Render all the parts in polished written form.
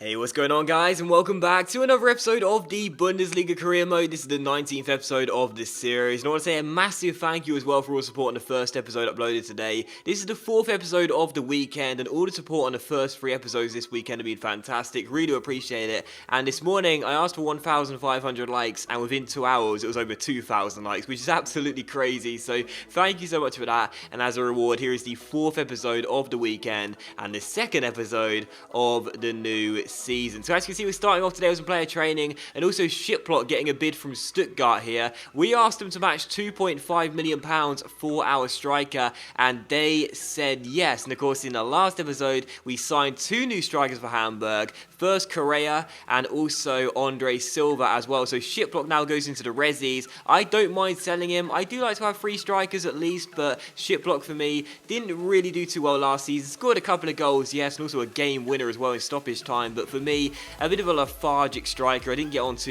Hey, what's going on, guys, and welcome back to another episode of the Bundesliga Career Mode. This is the 19th episode of this series, and I want to say a massive thank you as well for all the support on the first episode uploaded today. This is the 4th episode of the weekend, and all the support on the first 3 episodes this weekend have been fantastic. Really do appreciate it. And this morning, I asked for 1,500 likes, and within 2 hours, it was over 2,000 likes, which is absolutely crazy. So thank you so much for that. And as a reward, here is the 4th episode of the weekend, and the 2nd episode of the new season. So as you can see, we're starting off today with some player training and also Shipplot getting a bid from Stuttgart here. We asked them to match £2.5 million for our striker, and they said yes. And of course, in the last episode, we signed 2 new strikers for Hamburg. First Correa and also Andre Silva as well. So Shiplock now goes into the Resis. I don't mind selling him. I do like to have 3 strikers at least, but Shiplock for me didn't really do too well last season. Scored a couple of goals, yes, and also a game winner as well in stoppage time. But for me, a bit of a lethargic striker. I didn't get on with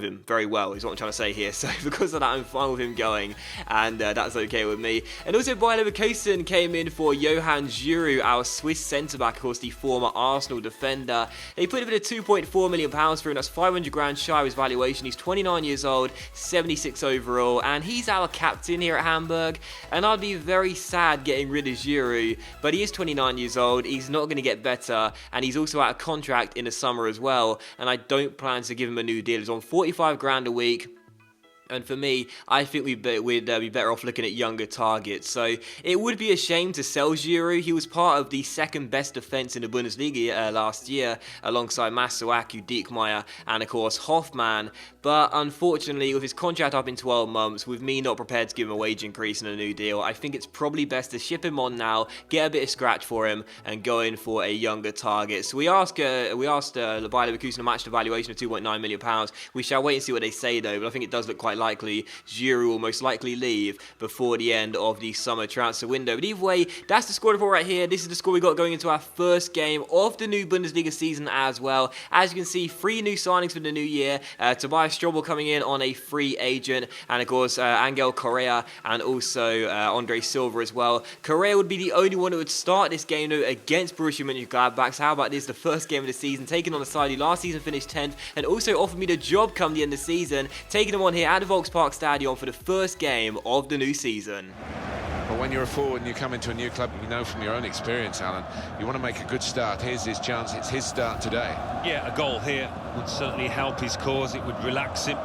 him very well, is what I'm trying to say here. So because of that, I'm fine with him going, and that's okay with me. And also, Bayer Leverkusen came in for Johan Giroud, our Swiss centre-back, of course, the former Arsenal defender. They put a bit of £2.4 million through, and that's 500 grand shy of his valuation. He's 29 years old, 76 overall, and he's our captain here at Hamburg. And I'd be very sad getting rid of Giroud, but he is 29 years old. He's not going to get better, and he's also out of contract in the summer as well. And I don't plan to give him a new deal. He's on 45 grand a week. And for me, I think we'd be better off looking at younger targets. So it would be a shame to sell Giroud. He was part of the 2nd best defence in the Bundesliga last year, alongside Masuaku, Diekmeyer, and of course Hoffmann. But unfortunately, with his contract up in 12 months, with me not prepared to give him a wage increase and a new deal, I think it's probably best to ship him on now, get a bit of scratch for him, and go in for a younger target. So we asked Bayer Leverkusen to match the valuation of £2.9 million. We shall wait and see what they say though, but I think it does look quite likely Giroud will most likely leave before the end of the summer transfer window. But either way, that's the score report right here. This is the score we got going into our first game of the new Bundesliga season as well. As you can see, 3 new signings for the new year. Tobias Strobel coming in on a free agent, and of course Angel Correa and also Andre Silva as well. Correa would be the only one who would start this game though against Borussia Mönchengladbach. So how about this, the first game of the season, taking on the side who last season finished 10th and also offered me the job come the end of the season, taking him on here at the Volkspark Stadion for the first game of the new season. But when you're a forward and you come into a new club, you know from your own experience, Alan, you want to make a good start. Here's his chance. It's his start today. Yeah, a goal here would certainly help his cause. It would relax him.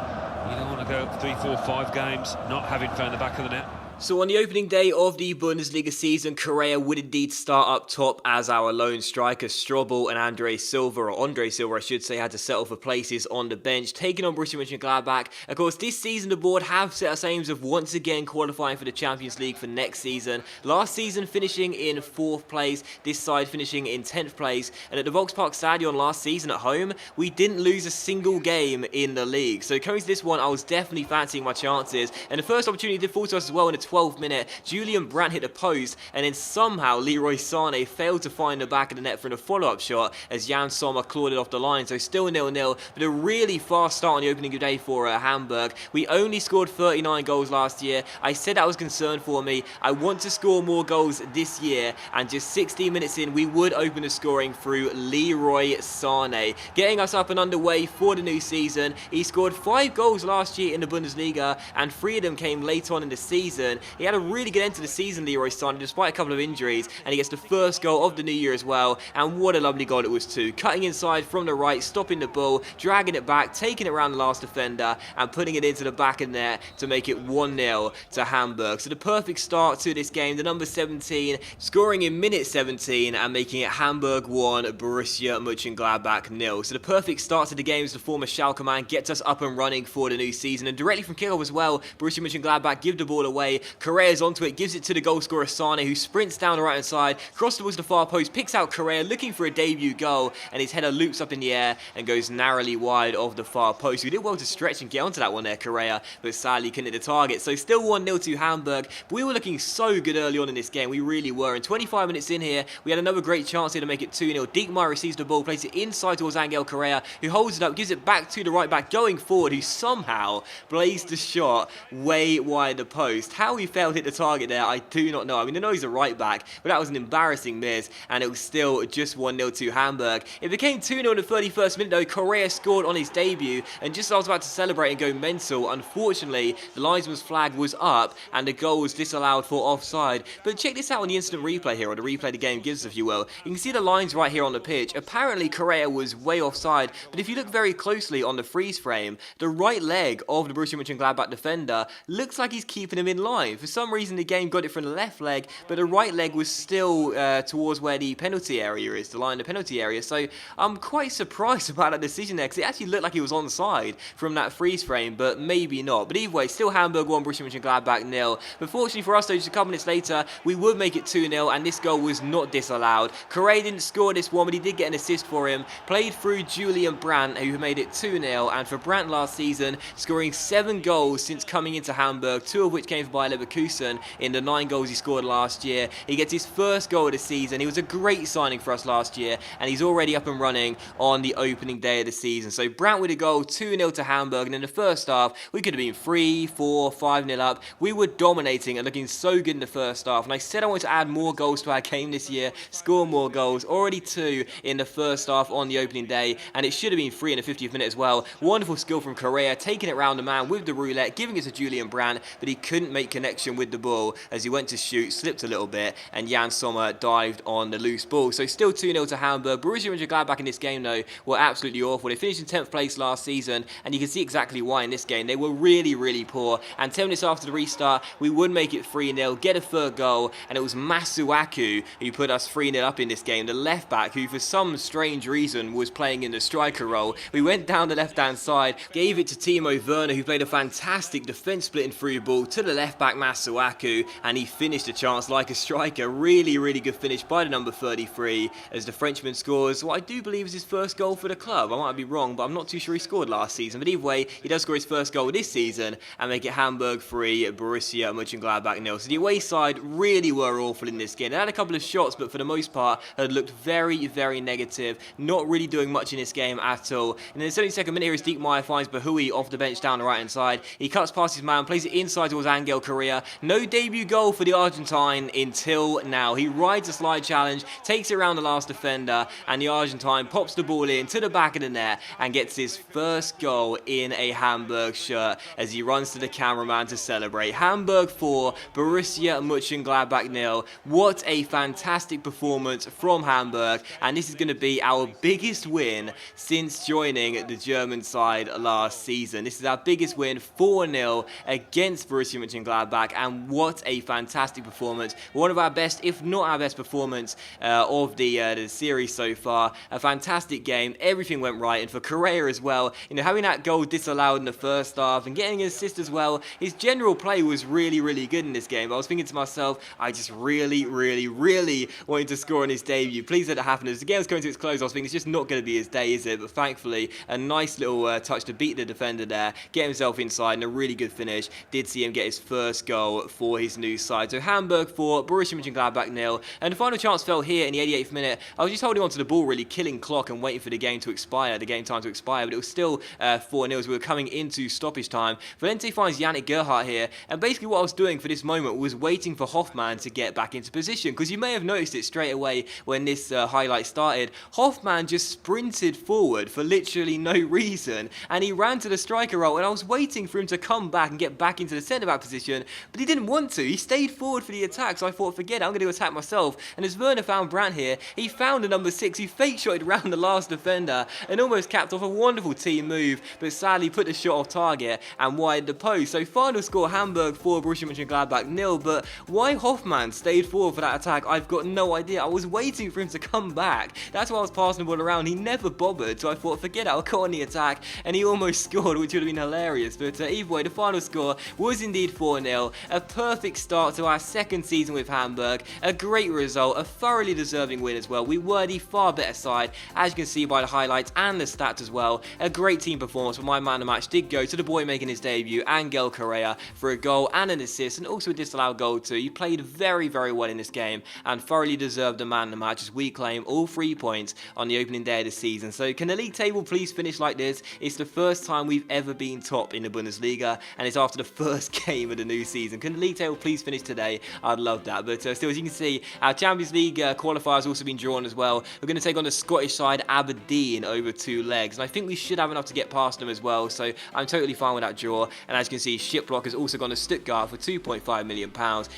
You don't want to go 3, 4, 5 games not having found the back of the net. So on the opening day of the Bundesliga season, Correa would indeed start up top as our lone striker. Strobel and Andre Silva I should say, had to settle for places on the bench, taking on Borussia Mönchengladbach. Of course, this season the board have set us aims of once again qualifying for the Champions League for next season. Last season finishing in 4th place, this side finishing in 10th place. And at the Volkspark Stadion last season at home, we didn't lose a single game in the league. So coming to this one, I was definitely fancying my chances. And the first opportunity did fall to us as well in the 12th minute. Julian Brandt hit the post, and then somehow Leroy Sané failed to find the back of the net for a follow-up shot as Jan Sommer clawed it off the line. So still 0-0, but a really fast start on the opening day for Hamburg. We only scored 39 goals last year. I said that was concerned for me. I want to score more goals this year, and just 16 minutes in, we would open the scoring through Leroy Sané, getting us up and underway for the new season. He scored 5 goals last year in the Bundesliga, and 3 of them came late on in the season. He had a really good end to the season, Leroy Sané, despite a couple of injuries, and he gets the first goal of the new year as well. And what a lovely goal it was too. Cutting inside from the right, stopping the ball, dragging it back, taking it around the last defender, and putting it into the back of the net to make it 1-0 to Hamburg. So the perfect start to this game. The number 17 scoring in minute 17 and making it Hamburg 1, Borussia Mönchengladbach 0. So the perfect start to the game as the former Schalke man gets us up and running for the new season. And directly from kickoff as well, Borussia Mönchengladbach give the ball away. Correa's onto it, gives it to the goal scorer Sané, who sprints down the right hand side, crosses towards the far post, picks out Correa, looking for a debut goal, and his header loops up in the air and goes narrowly wide of the far post. We did well to stretch and get onto that one there, Correa, but sadly couldn't hit the target. So still 1-0 to Hamburg. But we were looking so good early on in this game, we really were. And 25 minutes in here, we had another great chance here to make it 2-0. Diekmeyer receives the ball, plays it inside towards Angel Correa, who holds it up, gives it back to the right back going forward, who somehow blazed the shot way wide the post. How how he failed to hit the target there, I do not know. I mean, I know he's a right back, but that was an embarrassing miss, and it was still just 1-0 to Hamburg. It became 2-0 in the 31st minute though. Correa scored on his debut, and just as I was about to celebrate and go mental, unfortunately, the linesman's flag was up, and the goal was disallowed for offside. But check this out on the instant replay here, or the replay the game gives, if you will. You can see the lines right here on the pitch. Apparently, Correa was way offside, but if you look very closely on the freeze frame, the right leg of the Borussia Mönchengladbach defender looks like he's keeping him in line. For some reason, the game got it from the left leg, but the right leg was still towards where the penalty area is, the line of the penalty area. So I'm quite surprised about that decision there, because it actually looked like he was onside from that freeze frame, but maybe not. But either way, still Hamburg 1, Borussia Mönchengladbach 0. But fortunately for us though, just a couple minutes later, we would make it 2-0, and this goal was not disallowed. Correa didn't score this one, but he did get an assist for him. Played through Julian Brandt, who made it 2-0, and for Brandt last season, scoring 7 goals since coming into Hamburg, 2 of which came for Bayer Leverkusen in the 9 goals he scored last year. He gets his first goal of the season. He was a great signing for us last year, and he's already up and running on the opening day of the season. So Brandt with a goal, 2-0 to Hamburg, and in the first half, we could have been 3, 4, 5-0 up. We were dominating and looking so good in the first half, and I said I wanted to add more goals to our game this year, score more goals, already 2 in the first half on the opening day, and it should have been 3 in the 50th minute as well. Wonderful skill from Correa, taking it round the man with the roulette, giving it to Julian Brandt, but he couldn't make connection with the ball as he went to shoot, slipped a little bit, and Jan Sommer dived on the loose ball. So still 2-0 to Hamburg. Borussia Mönchengladbach in this game though were absolutely awful. They finished in 10th place last season, and you can see exactly why in this game. They were really, really poor, and 10 minutes after the restart, we would make it 3-0, get a third goal, and it was Masuaku who put us 3-0 up in this game. The left back, who for some strange reason was playing in the striker role. We went down the left-hand side, gave it to Timo Werner, who played a fantastic defence splitting through ball to the left back Masuaku, and he finished the chance like a striker. Really, really good finish by the number 33 as the Frenchman scores what I do believe is his first goal for the club. I might be wrong, but I'm not too sure he scored last season. But either way, he does score his first goal this season and make it Hamburg 3, Borussia Mönchengladbach 0. So the away side really were awful in this game. They had a couple of shots, but for the most part had looked very, very negative, not really doing much in this game at all. And in the 72nd minute here, as Diekmeyer finds Bahoui off the bench down the right hand side. He cuts past his man, plays it inside towards Angel Correa. No debut goal for the Argentine until now. He rides a slide challenge, takes it around the last defender, and the Argentine pops the ball in to the back of the net and gets his first goal in a Hamburg shirt as he runs to the cameraman to celebrate. Hamburg 4, Borussia Mönchengladbach 0. What a fantastic performance from Hamburg, and this is going to be our biggest win since joining the German side last season. This is our biggest win, 4-0 against Borussia Mönchengladbach, and what a fantastic performance. One of our best, if not our best performance of the series so far. A fantastic game, everything went right, and for Correa as well, you know, having that goal disallowed in the first half and getting an assist as well, his general play was really, really good in this game. But I was thinking to myself, I just really, really, really wanted to score on his debut. Please let it happen. As the game was coming to its close, I was thinking it's just not going to be his day, is it? But thankfully, a nice little touch to beat the defender there, get himself inside, and a really good finish. Did see him get his first goal for his new side. So Hamburg 4, Borussia Mönchengladbach 0, and the final chance fell here in the 88th minute. I was just holding on to the ball, really killing clock and waiting for the game to expire, the game time to expire, but it was still 4-0 as we were coming into stoppage time. Valente finds Yannick Gerhardt here, and basically what I was doing for this moment was waiting for Hoffmann to get back into position, because you may have noticed it straight away when this highlight started. Hoffmann just sprinted forward for literally no reason, and he ran to the striker role, and I was waiting for him to come back and get back into the centre-back position, but he didn't want to. He stayed forward for the attack, so I thought, forget it, I'm going to attack myself. And as Werner found Brandt here, he found the number 6, he fake-shotted round the last defender and almost capped off a wonderful team move, but sadly put the shot off target and wide the post. So final score, Hamburg 4, Borussia Mönchengladbach 0, but why Hoffmann stayed forward for that attack, I've got no idea. I was waiting for him to come back. That's why I was passing the ball around. He never bothered, so I thought, forget it, I'll go on the attack, and he almost scored, which would have been hilarious. But either way, the final score was indeed 4-0, a perfect start to our second season with Hamburg, a great result, a thoroughly deserving win as well. We were the far better side, as you can see by the highlights and the stats as well. A great team performance, but my man of the match did go to the boy making his debut, Angel Correa, for a goal and an assist, and also a disallowed goal too. He played very, very well in this game and thoroughly deserved the man of the match as we claim all 3 points on the opening day of the season. So can the league table please finish like this? It's the first time we've ever been top in the Bundesliga, and it's after the first game of the new new season. Can the league table please finish today? I'd love that. But still, as you can see, our Champions League qualifier has also been drawn as well. We're going to take on the Scottish side Aberdeen over 2 legs, and I think we should have enough to get past them as well, so I'm totally fine with that draw. And as you can see, Shiplock has also gone to Stuttgart for £2.5 million.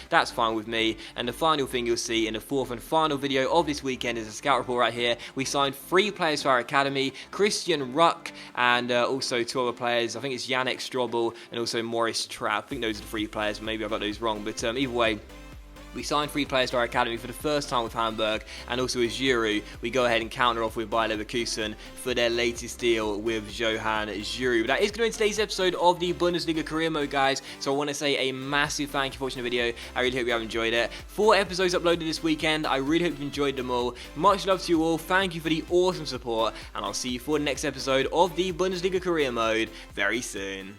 That's fine with me. And the final thing you'll see in the fourth and final video of this weekend is a scout report right here. We signed 3 players for our academy, Christian Ruck, and also 2 other players. I think it's Yannick Strobel and also Maurice Trapp. I think those are the 3 players, maybe I got those wrong, but either way, we signed 3 players to our academy for the first time with Hamburg, and also with Giroud, we go ahead and counter off with Bayer Leverkusen for their latest deal with Johan Giroud. But that is going to end today's episode of the Bundesliga career mode, guys. So I want to say a massive thank you for watching the video. I really hope you have enjoyed it. 4 episodes uploaded this weekend. I really hope you enjoyed them all. Much love to you all. Thank you for the awesome support, and I'll see you for the next episode of the Bundesliga career mode very soon.